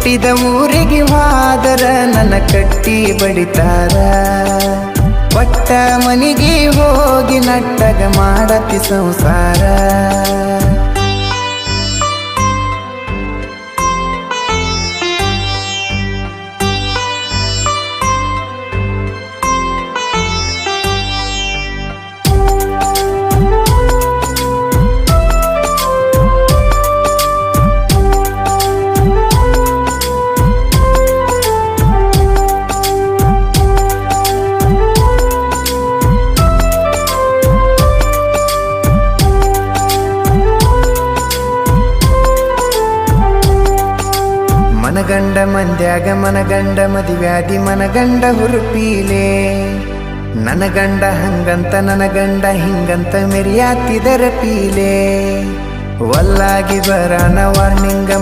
ಹುಟ್ಟಿದ ಊರಿಗೆ ಹಾದರ ನನ್ನ ಕಟ್ಟಿ ಬಡಿತಾರ ಪಟ್ಟ ಮನಿಗೆ ಹೋಗಿ ನಟ್ಟಗ ಮಾಡತಿ ಸಂಸಾರ ಮನಗಂಡ ಮಂದ್ಯಾಗ ಮನಗಂಡ ಮದಿವ್ಯಾದಿ ಮನಗಂಡ ಹುರುಪೀಲೆ ನನ್ನ ಗಂಡ ಹಂಗಂತ ನನ್ನ ಗಂಡ ಹಿಂಗಂತ ಮೆರಿಯಾತಿದರ ಪೀಲೆ ವಲ್ಲಾಗಿ ಬರಾನ ವಾರ್ನಿಂಗ